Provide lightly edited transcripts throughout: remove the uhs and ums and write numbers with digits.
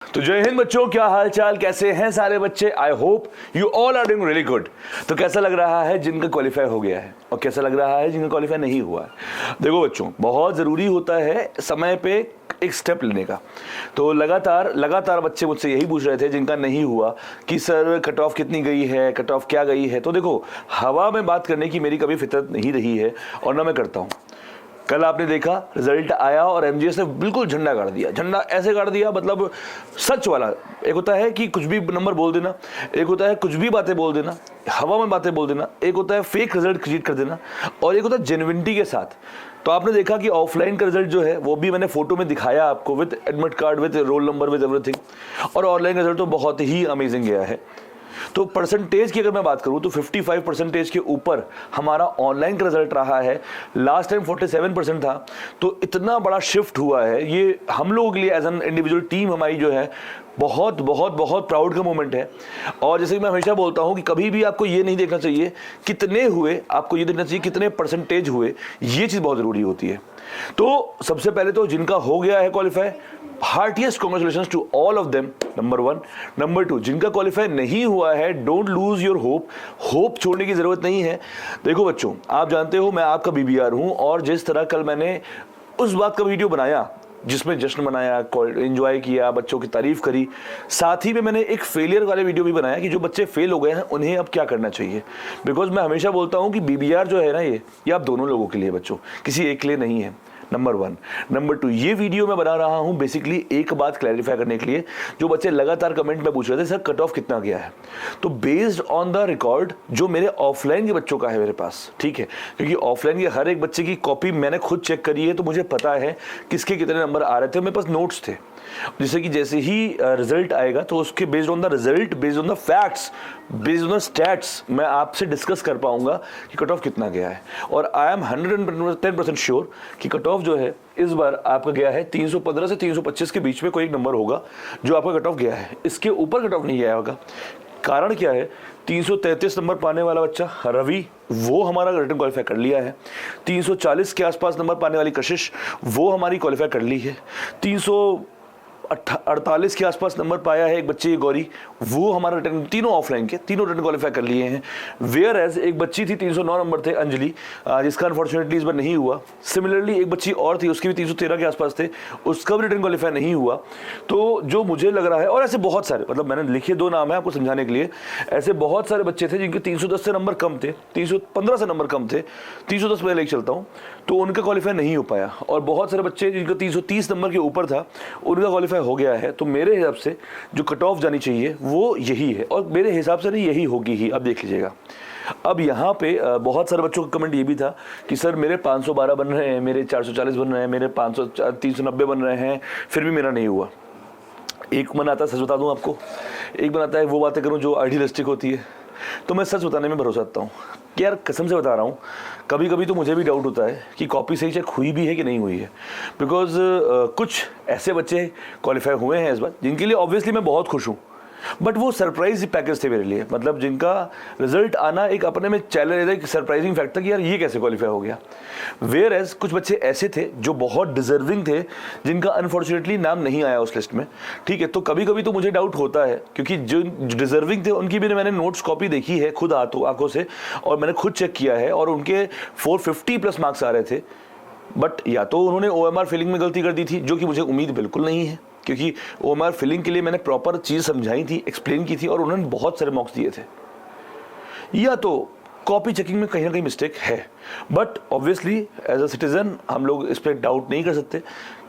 तो जय हिंद बच्चों, क्या हाल चाल, कैसे हैं सारे बच्चे। I hope you all are doing really good. तो कैसा लग रहा है जिनका क्वालिफाई हो गया है और कैसा लग रहा है जिनका क्वालिफाई नहीं हुआ है। देखो बच्चों, बहुत ज़रूरी होता है समय पे एक स्टेप लेने का। तो लगातार बच्चे मुझसे यही पूछ रहे थे जिनका नहीं हुआ कि सर कट ऑफ कितनी गई है, कट ऑफ क्या गई है। तो देखो, हवा में बात करने की मेरी कभी फितरत नहीं रही है और ना मैं करता हूँ। कल आपने देखा रिजल्ट आया और एमजीएस ने बिल्कुल झंडा गाड़ दिया। झंडा ऐसे गाड़ दिया, मतलब सच वाला। एक होता है कि कुछ भी नंबर बोल देना, एक होता है कुछ भी बातें बोल देना, हवा में बातें बोल देना, एक होता है फेक रिजल्ट क्रिएट कर देना, और एक होता है जेन्युइनिटी के साथ। तो आपने देखा कि ऑफलाइन का रिजल्ट जो है वो भी मैंने फोटो में दिखाया आपको, with admit card, with roll number, with everything. और ऑनलाइन रिजल्ट तो बहुत ही अमेजिंग गया है। तो परसेंटेज की अगर मैं बात करूं तो 55% के ऊपर हमारा ऑनलाइन का रिजल्ट रहा है। लास्ट टाइम 47% था। तो इतना बड़ा शिफ्ट हुआ है, ये हम लोगों के लिए एज एन इंडिविजुअल टीम हमारी जो है बहुत बहुत बहुत प्राउड का मोमेंट है। और जैसे कि मैं हमेशा बोलता हूं कि कभी भी आपको ये नहीं देखना चाहिए कितने हुए, आपको ये देखना चाहिए कितने परसेंटेज हुए। ये चीज़ बहुत ज़रूरी होती है। तो सबसे पहले तो जिनका हो गया है qualify, heartiest congratulations to all of them, number 1। Number 2, जिनका क्वालिफाई नहीं हुआ है, डोंट लूज योर होप छोड़ने की जरूरत नहीं है। देखो बच्चों, आप जानते हो मैं आपका बीबीआर हूं, और जिस तरह कल मैंने उस बात का वीडियो बनाया जिसमें जश्न मनाया, एंजॉय किया, बच्चों की तारीफ करी, साथ ही में मैंने एक फेलियर वाले वीडियो भी बनाया कि जो बच्चे फेल हो गए हैं उन्हें अब क्या करना चाहिए। बिकॉज मैं हमेशा बोलता हूं कि बीबीआर जो है ना, ये आप दोनों लोगों के लिए बच्चों, किसी एक के लिए नहीं है। नंबर 1। नंबर 2, ये वीडियो मैं बना रहा हूं बेसिकली एक बात क्लैरिफाई करने के लिए। जो बच्चे लगातार कमेंट में पूछ रहे थे सर कट ऑफ कितना गया है, तो बेस्ड ऑन द रिकॉर्ड जो मेरे ऑफलाइन के बच्चों का है मेरे पास, ठीक है, क्योंकि ऑफलाइन के हर एक बच्चे की कॉपी मैंने खुद चेक करी है, तो मुझे पता है किसके कितने नंबर आ रहे थे। मेरे पास नोट्स थे, जैसे कि जैसे ही रिजल्ट आएगा तो उसके based on the result, based on the facts, based on the stats मैं आपसे डिस्कस कर पाऊंगा कि कट ऑफ कितना गया है। और आई एम 110% श्योर कि कट ऑफ जो है इस बार आपका गया है 315 से 325 के बीच में कोई एक नंबर होगा जो आपका कट ऑफ गया है। इसके ऊपर कट ऑफ नहीं गया होगा। कारण क्या है, 333 नंबर पाने वाला बच्चा रवि, वो हमारा रिटन क्वालिफाई कर लिया है। 340 के आसपास नंबर पाने वाली कशिश, वो हमारी क्वालिफाई कर ली है। 348 के आसपास नंबर पाया है एक बच्चे गौरी, वो हमारा रिटर्न, तीनों ऑफलाइन के तीनों रिटर्न क्वालिफाई कर लिए हैं। वेयर एज एक बच्ची थी 309 नंबर थे, अंजलि, जिसका अनफॉर्चुनेटली इस बार नहीं हुआ। सिमिलरली एक बच्ची और थी, उसकी भी 313 के आसपास थे, उसका भी रिटर्न क्वालिफाई नहीं हुआ। तो जो मुझे लग रहा है, और ऐसे बहुत सारे, मतलब मैंने लिखे 2 नाम है आपको समझाने के लिए, ऐसे बहुत सारे बच्चे थे जिनके 310 से नंबर कम थे, 315 से नंबर कम थे, 310 में लेके चलता हूँ, तो उनका क्वालिफाई नहीं हो पाया। और बहुत सारे बच्चे जिनका 330 नंबर के ऊपर था, उनका क्वालिफाई हो गया है। तो मेरे हिसाब से जो कट ऑफ जानी चाहिए वो यही है, और मेरे हिसाब से नहीं यही होगी ही। अब देख लीजिएगा। अब यहाँ पे बहुत सारे बच्चों का कमेंट ये भी था कि सर मेरे 512 बन रहे हैं, मेरे 440 बन रहे हैं, मेरे 390 बन रहे हैं, फिर भी मेरा नहीं हुआ। एक मन आता है, सच बता दूं आपको, एक मन आता है वो बातें करूं जो आइडियलिस्टिक होती है। तो मैं सच बताने में भरोसा रखता हूँ कि यार कसम से बता रहा हूँ, कभी कभी तो मुझे भी डाउट होता है कि कॉपी सही चेक हुई भी है कि नहीं हुई है। बिकॉज कुछ ऐसे बच्चे क्वालिफाई हुए हैं इस बार जिनके लिए ऑब्वियसली मैं बहुत खुश हूँ, बट वो सरप्राइज पैकेज थे मेरे लिए। मतलब जिनका रिजल्ट आना एक अपने में चैलेंज, एक सरप्राइजिंग फैक्ट था कि यार ये कैसे क्वालिफाई हो गया। वेयर एज कुछ बच्चे ऐसे थे जो बहुत डिजर्विंग थे, जिनका अनफॉर्चुनेटली नाम नहीं आया उस लिस्ट में, ठीक है। तो कभी कभी तो मुझे डाउट होता है, क्योंकि जो डिजर्विंग थे उनकी भी मैंने नोट्स कॉपी देखी है खुद आंखों से, और मैंने खुद चेक किया है, और उनके 450 प्लस मार्क्स आ रहे थे। बट या तो उन्होंने OMR फिलिंग में गलती कर दी थी, जो कि मुझे उम्मीद बिल्कुल नहीं है, क्योंकि OMR फिलिंग के लिए मैंने प्रॉपर चीज़ समझाई थी, एक्सप्लेन की थी, और उन्होंने बहुत सारे मॉक्स दिए थे। या तो कॉपी चेकिंग में कहीं ना कहीं मिस्टेक है। But obviously as a citizen हम लोग इस पर डाउट नहीं कर सकते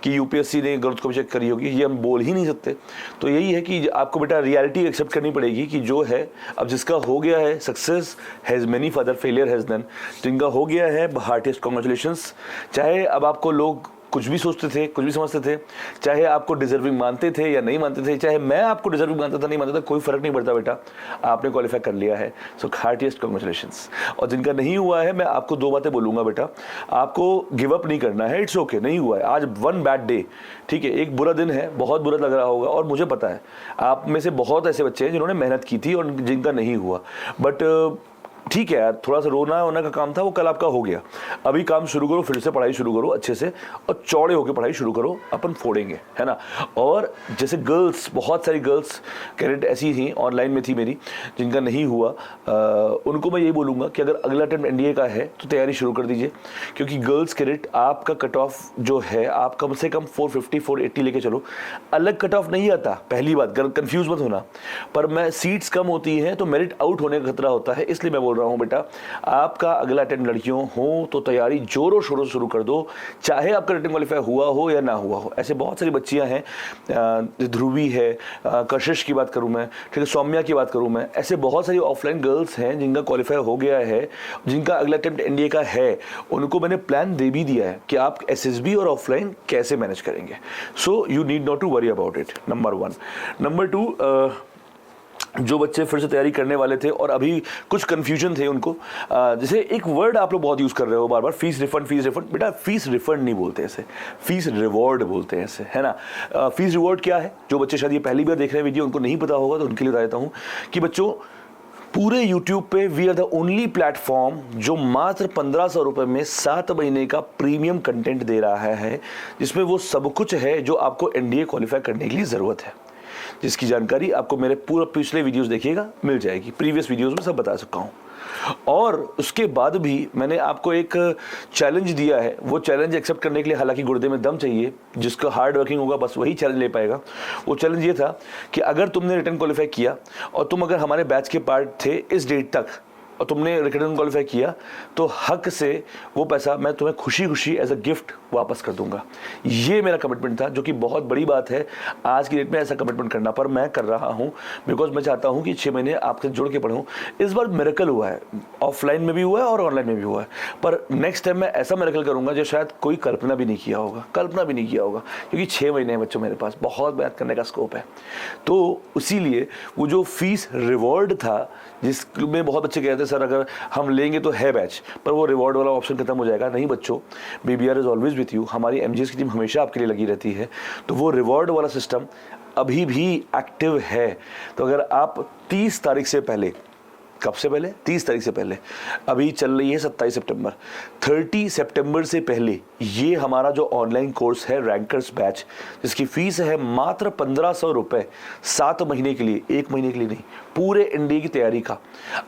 कि यूपीएससी ने गलत कॉपी चेक करी होगी, ये हम बोल ही नहीं सकते। तो यही है कि आपको बेटा रियलिटी एक्सेप्ट करनी पड़ेगी कि जो है, अब जिसका हो गया है, success has many further failure has done. जिनका हो गया है, हार्टिएस्ट कॉन्ग्रेचुलेशंस। चाहे अब आपको लोग कुछ भी सोचते थे, कुछ भी समझते थे, चाहे आपको डिजर्विंग मानते थे या नहीं मानते थे, चाहे मैं आपको डिजर्विंग मानता था नहीं मानता था, कोई फर्क नहीं पड़ता बेटा, आपने क्वालिफाई कर लिया है। सो हार्टिएस्ट कॉन्ग्रेचुलेशंस। और जिनका नहीं हुआ है, मैं आपको 2 बातें बोलूंगा बेटा, आपको गिव अप नहीं करना है। इट्स ओके, नहीं हुआ है, आज 1 बैड डे, ठीक है, एक बुरा दिन है, बहुत बुरा लग रहा होगा, और मुझे पता है आप में से बहुत ऐसे बच्चे हैं जिन्होंने मेहनत की थी और जिनका नहीं हुआ। बट ठीक है यार, थोड़ा सा रोना होने का काम था, वो कल आपका हो गया। अभी काम शुरू करो, फिर से पढ़ाई शुरू करो अच्छे से, और चौड़े होकर पढ़ाई शुरू करो, अपन फोड़ेंगे, है ना। और जैसे गर्ल्स, बहुत सारी गर्ल्स कैडेट ऐसी थी, ऑनलाइन में थी मेरी, जिनका नहीं हुआ, उनको मैं यही बोलूँगा कि अगर अगला अटेम्प्ट एनडीए का है तो तैयारी शुरू कर दीजिए, क्योंकि गर्ल्स कैडेट आपका कट ऑफ जो है, आप कम से कम 450 480 लेके चलो। अलग कट ऑफ नहीं आता, पहली बात, कंफ्यूज मत होना, पर मैं सीट्स कम होती हैं तो मेरिट आउट होने का खतरा होता है, इसलिए मैं बोल रहा हूं बेटा, आपका अगला अटेम्प्ट लड़कियों हो तो तैयारी जोरों शोरों से शुरू कर दो, चाहे आपका रिटन क्वालिफाई हुआ हो या ना हुआ हो। ऐसे बहुत सारी बच्चियां हैं, ध्रुवी है, कशिश की बात करूं मैं, ठीक है, सौम्या की बात करूं मैं, ऐसे बहुत सारी ऑफलाइन गर्ल्स हैं जिनका क्वालिफाई हो गया है, जिनका अगला अटेम्प्ट एनडीए का है। उनको मैंने प्लान दे भी दिया है कि आप एसएसबी और ऑफलाइन कैसे मैनेज करेंगे। So you need not to worry about it, number 1। Number 2, जो बच्चे फिर से तैयारी करने वाले थे और अभी कुछ कंफ्यूजन थे उनको, जैसे एक वर्ड आप लोग बहुत यूज़ कर रहे हो बार बार, फीस रिफंड, फीस रिफंड। बेटा फीस रिफंड नहीं बोलते ऐसे, फीस रिवॉर्ड बोलते हैं ऐसे, है ना। फीस रिवॉर्ड क्या है, जो बच्चे शायद ये पहली बार देख रहे हैं वीडियो, उनको नहीं पता होगा, तो उनके लिए बता देता हूँ कि बच्चों, पूरे YouTube पे we are the only platform जो मात्र 1500 रुपये में 7 महीने का प्रीमियम कंटेंट दे रहा है, जिसमें वो सब कुछ है जो आपको एनडीए क्वालिफाई करने के लिए ज़रूरत है, जिसकी जानकारी आपको मेरे पूरा पिछले वीडियोस देखिएगा मिल जाएगी, प्रीवियस वीडियोस में सब बता सकता हूँ। और उसके बाद भी मैंने आपको एक चैलेंज दिया है, वो चैलेंज एक्सेप्ट करने के लिए हालांकि गुर्दे में दम चाहिए, जिसका हार्ड वर्किंग होगा बस वही चैलेंज ले पाएगा। वो चैलेंज ये था कि अगर तुमने रिटन क्वालिफाई किया और तुम अगर हमारे बैच के पार्ट थे इस डेट तक, और तुमने रिटन क्वालिफाई किया, तो हक से वो पैसा मैं तुम्हें खुशी खुशी एज अ गिफ्ट वापस कर दूंगा। ये मेरा कमिटमेंट था, जो कि बहुत बड़ी बात है आज की डेट में ऐसा कमिटमेंट करना, पर मैं कर रहा हूँ बिकॉज मैं चाहता हूँ कि 6 महीने आपसे जुड़ के पढ़ूँ। इस बार मिरेकल हुआ है, ऑफलाइन में भी हुआ है और ऑनलाइन में भी हुआ है, पर नेक्स्ट टाइम मैं ऐसा मिरेकल करूँगा जो शायद कोई कल्पना भी नहीं किया होगा, क्योंकि 6 महीने हैं बच्चों मेरे पास, बहुत मेहनत करने का स्कोप है। तो इसीलिए वो जो फीस रिवॉर्ड था, जिसमें बहुत बच्चे कहते हैं सर अगर हम लेंगे तो है बैच, पर वो रिवॉर्ड वाला ऑप्शन खत्म हो जाएगा। नहीं बच्चों, BBr is always with you, हमारी एमजीएस की टीम हमेशा आपके लिए लगी रहती है, तो वो रिवॉर्ड वाला सिस्टम अभी भी एक्टिव है। तो अगर आप 30 तारीख से पहले, कब से पहले, 30 तारीख से पहले, अभी चल रही है 27 सितंबर, 30 सितंबर से पहले ये हमारा जो ऑनलाइन कोर्स है रैंकर्स बैच, जिसकी फीस है मात्र 1500 रुपये 7 महीने के लिए, 1 महीने के लिए नहीं, पूरे एनडीए की तैयारी का,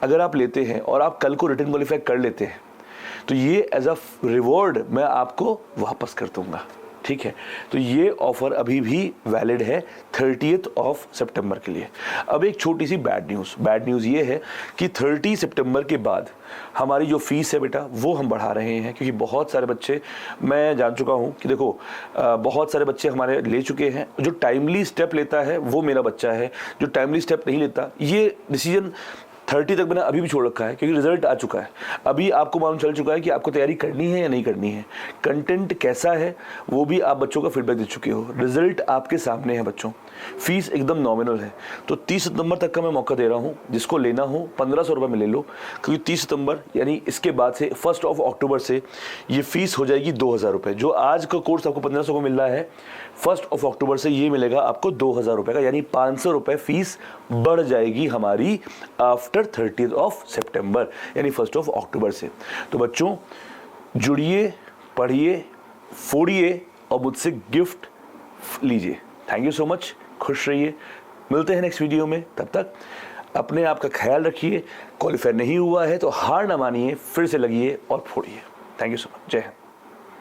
अगर आप लेते हैं और आप कल को रिटन क्वालिफाई कर लेते हैं तो ये एज अ रिवॉर्ड मैं आपको वापस कर दूंगा, ठीक है। तो ये ऑफर अभी भी वैलिड है 30th ऑफ सितंबर के लिए। अब एक छोटी सी बैड न्यूज़ ये है कि 30 सितंबर के बाद हमारी जो फीस है बेटा वो हम बढ़ा रहे हैं, क्योंकि बहुत सारे बच्चे, मैं जान चुका हूँ कि देखो बहुत सारे बच्चे हमारे ले चुके हैं। जो टाइमली स्टेप लेता है वो मेरा बच्चा है, जो टाइमली स्टेप नहीं लेता, ये डिसीजन 30 तक मैंने अभी भी छोड़ रखा है, क्योंकि रिजल्ट आ चुका है। अभी आपको मालूम चल चुका है कि आपको तैयारी करनी है या नहीं करनी है, कंटेंट कैसा है वो भी आप बच्चों का फीडबैक दे चुके हो, रिजल्ट आपके सामने है बच्चों, फीस एकदम नॉमिनल है। तो 30 सितंबर तक का मैं मौका दे रहा हूँ, जिसको लेना हो 1500 रुपये में ले लो, क्योंकि 30 सितंबर यानी इसके बाद से 1 अक्टूबर से ये फीस हो जाएगी 2000 रुपये। जो आज का कोर्स आपको 1500 को मिल रहा है, 1 अक्टूबर से ये मिलेगा आपको 2000 रुपये का, यानी 500 रुपये फीस बढ़ जाएगी हमारी आफ्टर 30th ऑफ सितंबर, यानी 1 अक्टूबर से। तो बच्चों जुड़िए, पढ़िए, फोड़िए और मुझसे गिफ्ट लीजिए। थैंक यू सो मच, खुश रहिए, मिलते हैं नेक्स्ट वीडियो में। तब तक अपने आप का ख्याल रखिए, क्वालिफाई नहीं हुआ है तो हार ना मानिए, फिर से लगिए और फोड़िए। थैंक यू सो मच, जय हिंद।